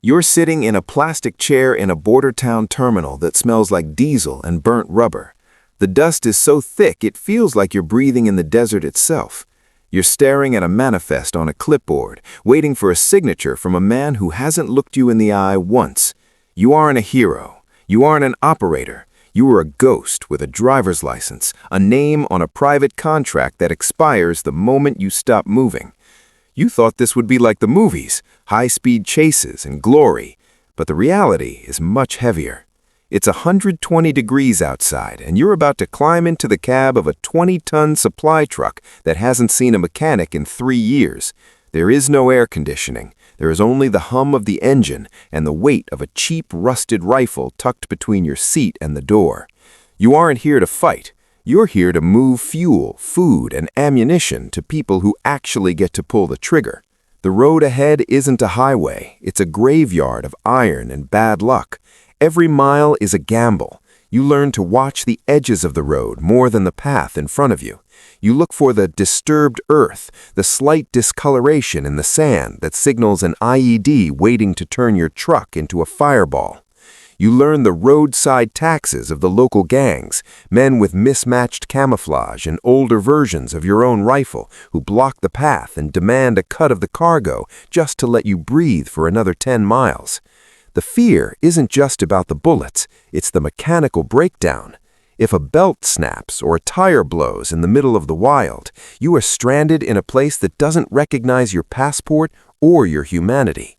You're sitting in a plastic chair in a border town terminal that smells like diesel and burnt rubber. The dust is so thick it feels like you're breathing in the desert itself. You're staring at a manifest on a clipboard, waiting for a signature from a man who hasn't looked you in the eye once. You aren't a hero. You aren't an operator. You are a ghost with a driver's license, a name on a private contract that expires the moment you stop moving. You thought this would be like the movies, high-speed chases and glory, but the reality is much heavier. It's 120 degrees outside, and you're about to climb into the cab of a 20-ton supply truck that hasn't seen a mechanic in 3 years. There is no air conditioning. There is only the hum of the engine and the weight of a cheap, rusted rifle tucked between your seat and the door. You aren't here to fight. You're here to move fuel, food, and ammunition to people who actually get to pull the trigger. The road ahead isn't a highway. It's a graveyard of iron and bad luck. Every mile is a gamble. You learn to watch the edges of the road more than the path in front of you. You look for the disturbed earth, the slight discoloration in the sand that signals an IED waiting to turn your truck into a fireball. You learn the roadside taxes of the local gangs, men with mismatched camouflage and older versions of your own rifle who block the path and demand a cut of the cargo just to let you breathe for another 10 miles. The fear isn't just about the bullets, it's the mechanical breakdown. If a belt snaps or a tire blows in the middle of the wild, you are stranded in a place that doesn't recognize your passport or your humanity.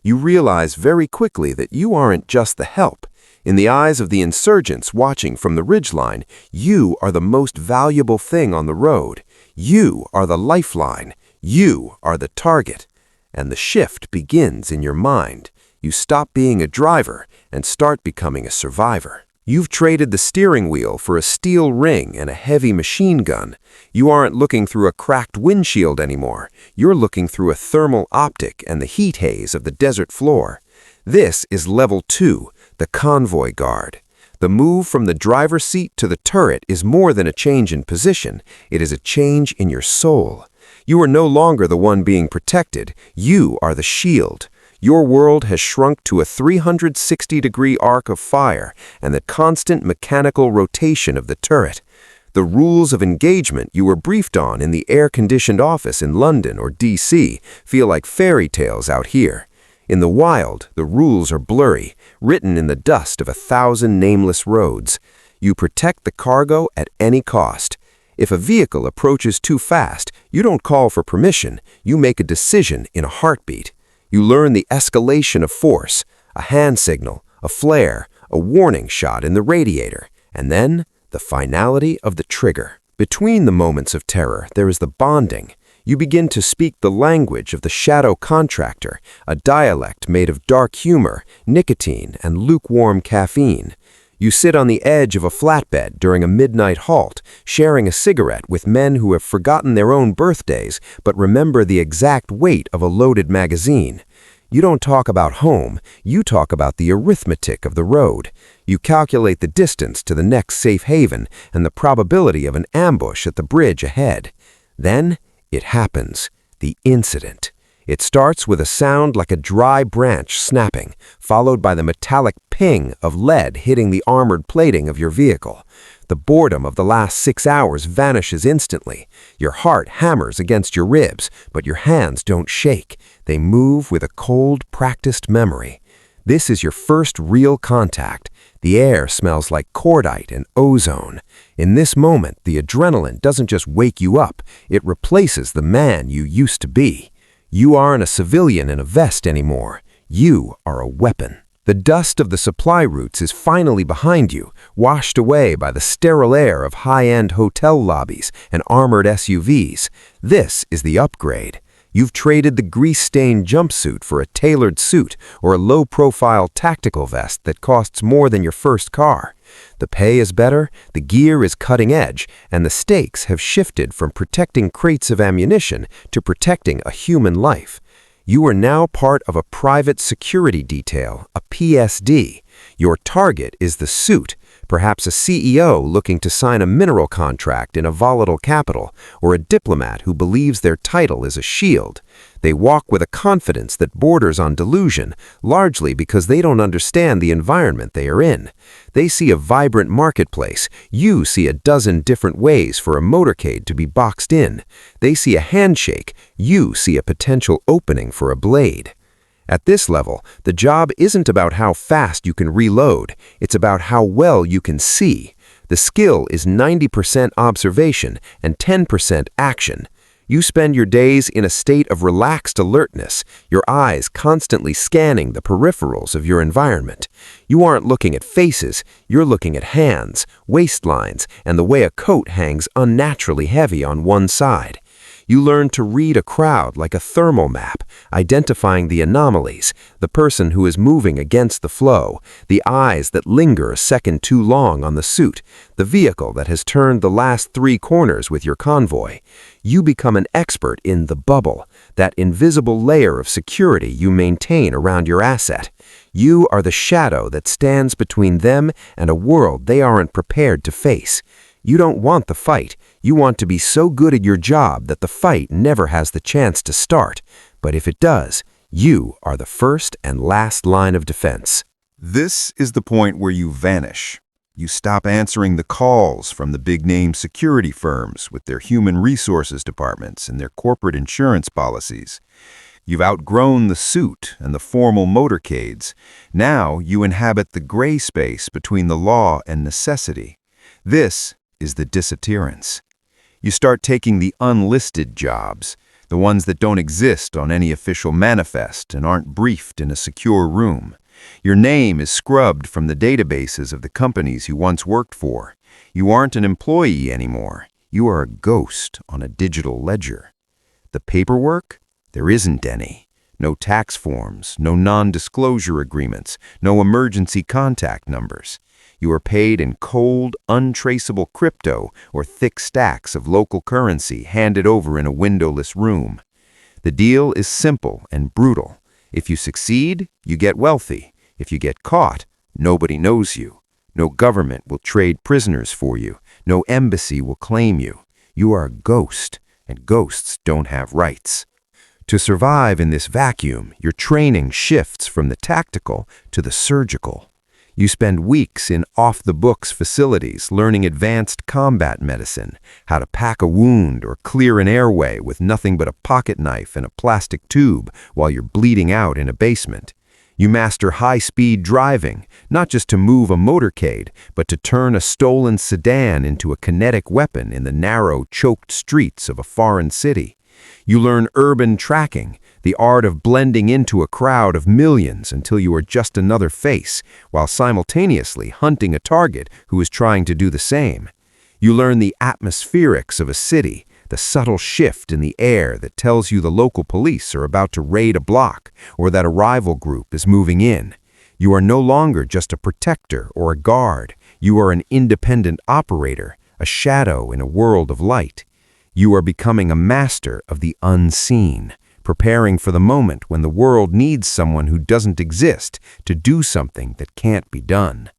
You realize very quickly that you aren't just the help. In the eyes of the insurgents watching from the ridgeline, you are the most valuable thing on the road. You are the lifeline. You are the target. And the shift begins in your mind. You stop being a driver and start becoming a survivor. You've traded the steering wheel for a steel ring and a heavy machine gun. You aren't looking through a cracked windshield anymore. You're looking through a thermal optic and the heat haze of the desert floor. This is Level 2, the convoy guard. The move from the driver's seat to the turret is more than a change in position. It is a change in your soul. You are no longer the one being protected. You are the shield. Your world has shrunk to a 360-degree arc of fire and the constant mechanical rotation of the turret. The rules of engagement you were briefed on in the air-conditioned office in London or DC feel like fairy tales out here. In the wild, the rules are blurry, written in the dust of 1,000 nameless roads. You protect the cargo at any cost. If a vehicle approaches too fast, you don't call for permission, you make a decision in a heartbeat. You learn the escalation of force, a hand signal, a flare, a warning shot in the radiator, and then the finality of the trigger. Between the moments of terror, there is the bonding. You begin to speak the language of the shadow contractor, a dialect made of dark humor, nicotine, and lukewarm caffeine. You sit on the edge of a flatbed during a midnight halt, sharing a cigarette with men who have forgotten their own birthdays but remember the exact weight of a loaded magazine. You don't talk about home, you talk about the arithmetic of the road. You calculate the distance to the next safe haven and the probability of an ambush at the bridge ahead. Then it happens, the incident. It starts with a sound like a dry branch snapping, followed by the metallic ping of lead hitting the armored plating of your vehicle. The boredom of the last 6 hours vanishes instantly. Your heart hammers against your ribs, but your hands don't shake. They move with a cold, practiced memory. This is your first real contact. The air smells like cordite and ozone. In this moment, the adrenaline doesn't just wake you up, it replaces the man you used to be. You aren't a civilian in a vest anymore. You are a weapon. The dust of the supply routes is finally behind you, washed away by the sterile air of high-end hotel lobbies and armored SUVs. This is the upgrade. You've traded the grease-stained jumpsuit for a tailored suit or a low-profile tactical vest that costs more than your first car. The pay is better, the gear is cutting edge, and the stakes have shifted from protecting crates of ammunition to protecting a human life. You are now part of a private security detail, a PSD. Your target is the suit, perhaps a CEO looking to sign a mineral contract in a volatile capital, or a diplomat who believes their title is a shield. They walk with a confidence that borders on delusion, largely because they don't understand the environment they are in. They see a vibrant marketplace. You see a dozen different ways for a motorcade to be boxed in. They see a handshake. You see a potential opening for a blade. At this level, the job isn't about how fast you can reload. It's about how well you can see. The skill is 90% observation and 10% action. You spend your days in a state of relaxed alertness, your eyes constantly scanning the peripherals of your environment. You aren't looking at faces, you're looking at hands, waistlines, and the way a coat hangs unnaturally heavy on one side. You learn to read a crowd like a thermal map, identifying the anomalies, the person who is moving against the flow, the eyes that linger a second too long on the suit, the vehicle that has turned the last 3 corners with your convoy. You become an expert in the bubble, that invisible layer of security you maintain around your asset. You are the shadow that stands between them and a world they aren't prepared to face. You don't want the fight. You want to be so good at your job that the fight never has the chance to start. But if it does, you are the first and last line of defense. This is the point where you vanish. You stop answering the calls from the big-name security firms with their human resources departments and their corporate insurance policies. You've outgrown the suit and the formal motorcades. Now you inhabit the gray space between the law and necessity. This is the disappearance. You start taking the unlisted jobs, the ones that don't exist on any official manifest and aren't briefed in a secure room. Your name is scrubbed from the databases of the companies you once worked for. You aren't an employee anymore. You are a ghost on a digital ledger. The paperwork? There isn't any. No tax forms, no non-disclosure agreements, no emergency contact numbers. You are paid in cold, untraceable crypto or thick stacks of local currency handed over in a windowless room. The deal is simple and brutal. If you succeed, you get wealthy. If you get caught, nobody knows you. No government will trade prisoners for you. No embassy will claim you. You are a ghost, and ghosts don't have rights. To survive in this vacuum, your training shifts from the tactical to the surgical. You spend weeks in off-the-books facilities learning advanced combat medicine, how to pack a wound or clear an airway with nothing but a pocket knife and a plastic tube while you're bleeding out in a basement. You master high-speed driving, not just to move a motorcade, but to turn a stolen sedan into a kinetic weapon in the narrow, choked streets of a foreign city. You learn urban tracking, the art of blending into a crowd of millions until you are just another face, while simultaneously hunting a target who is trying to do the same. You learn the atmospherics of a city, the subtle shift in the air that tells you the local police are about to raid a block or that a rival group is moving in. You are no longer just a protector or a guard. You are an independent operator, a shadow in a world of light. You are becoming a master of the unseen, preparing for the moment when the world needs someone who doesn't exist to do something that can't be done.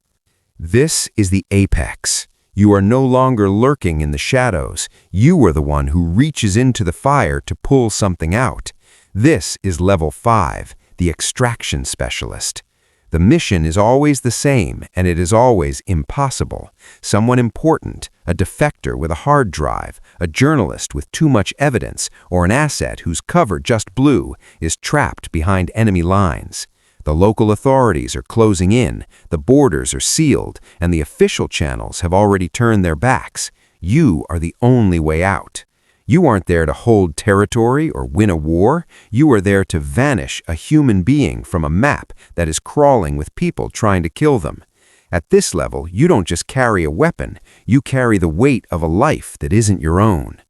This is the apex. You are no longer lurking in the shadows. You are the one who reaches into the fire to pull something out. This is level 5, the extraction specialist. The mission is always the same, and it is always impossible. Someone important, a defector with a hard drive, a journalist with too much evidence, or an asset whose cover just blew, is trapped behind enemy lines. The local authorities are closing in, the borders are sealed, and the official channels have already turned their backs. You are the only way out. You aren't there to hold territory or win a war. You are there to vanish a human being from a map that is crawling with people trying to kill them. At this level, you don't just carry a weapon, you carry the weight of a life that isn't your own.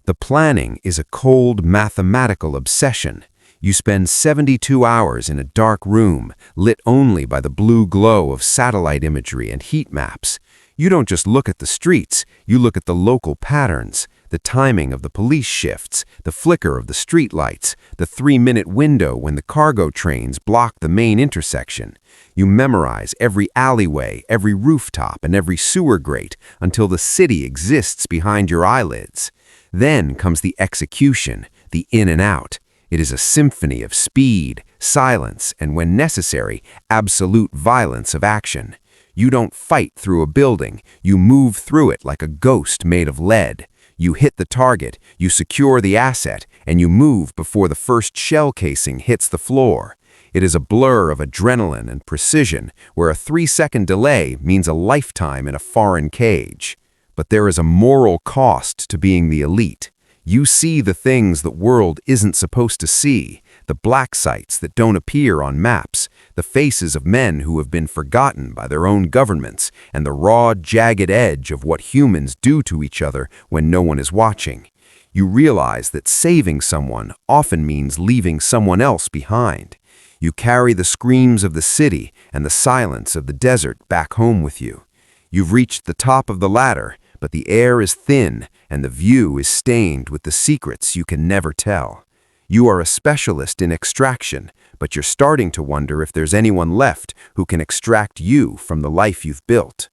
The planning is a cold mathematical obsession. You spend 72 hours in a dark room, lit only by the blue glow of satellite imagery and heat maps. You don't just look at the streets, you look at the local patterns, The timing of the police shifts, the flicker of the streetlights, the 3-minute window when the cargo trains block the main intersection. You memorize every alleyway, every rooftop, and every sewer grate until the city exists behind your eyelids. Then comes the execution, the in and out. It is a symphony of speed, silence, and when necessary, absolute violence of action. You don't fight through a building, you move through it like a ghost made of lead. You hit the target, you secure the asset, and you move before the first shell casing hits the floor. It is a blur of adrenaline and precision, where a 3-second delay means a lifetime in a foreign cage. But there is a moral cost to being the elite. You see the things the world isn't supposed to see, the black sites that don't appear on maps, the faces of men who have been forgotten by their own governments, and the raw, jagged edge of what humans do to each other when no one is watching. You realize that saving someone often means leaving someone else behind. You carry the screams of the city and the silence of the desert back home with you. You've reached the top of the ladder, but the air is thin and the view is stained with the secrets you can never tell. You are a specialist in extraction, but you're starting to wonder if there's anyone left who can extract you from the life you've built.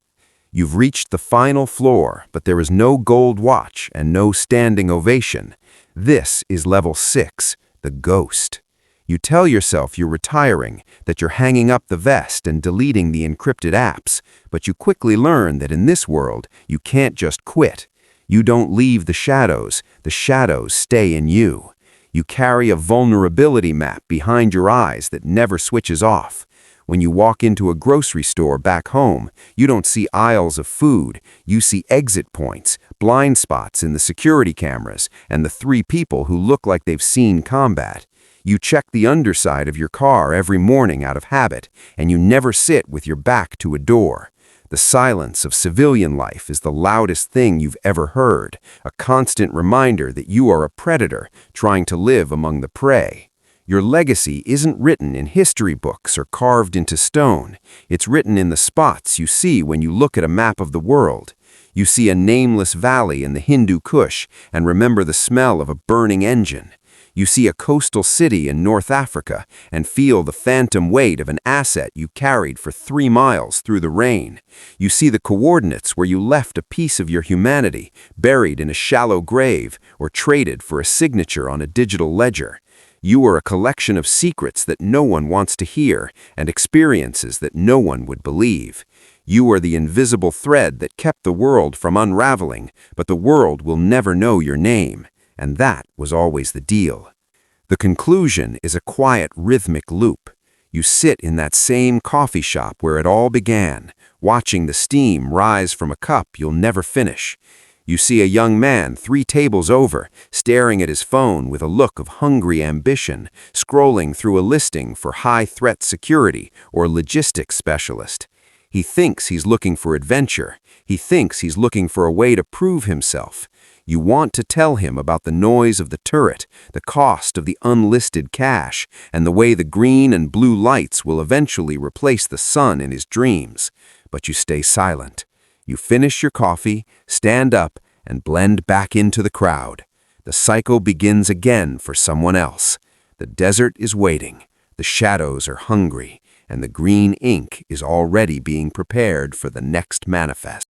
You've reached the final floor, but there is no gold watch and no standing ovation. This is level 6, the ghost. You tell yourself you're retiring, that you're hanging up the vest and deleting the encrypted apps, but you quickly learn that in this world, you can't just quit. You don't leave the shadows stay in you. You carry a vulnerability map behind your eyes that never switches off. When you walk into a grocery store back home, you don't see aisles of food, you see exit points, blind spots in the security cameras, and the 3 people who look like they've seen combat. You check the underside of your car every morning out of habit, and you never sit with your back to a door. The silence of civilian life is the loudest thing you've ever heard, a constant reminder that you are a predator trying to live among the prey. Your legacy isn't written in history books or carved into stone. It's written in the spots you see when you look at a map of the world. You see a nameless valley in the Hindu Kush and remember the smell of a burning engine. You see a coastal city in North Africa and feel the phantom weight of an asset you carried for 3 miles through the rain. You see the coordinates where you left a piece of your humanity buried in a shallow grave or traded for a signature on a digital ledger. You are a collection of secrets that no one wants to hear and experiences that no one would believe. You are the invisible thread that kept the world from unraveling, but the world will never know your name. And that was always the deal. The conclusion is a quiet, rhythmic loop. You sit in that same coffee shop where it all began, watching the steam rise from a cup you'll never finish. You see a young man 3 tables over, staring at his phone with a look of hungry ambition, scrolling through a listing for high-threat security or logistics specialist. He thinks he's looking for adventure. He thinks he's looking for a way to prove himself. You want to tell him about the noise of the turret, the cost of the unlisted cash, and the way the green and blue lights will eventually replace the sun in his dreams. But you stay silent. You finish your coffee, stand up, and blend back into the crowd. The cycle begins again for someone else. The desert is waiting, the shadows are hungry, and the green ink is already being prepared for the next manifest.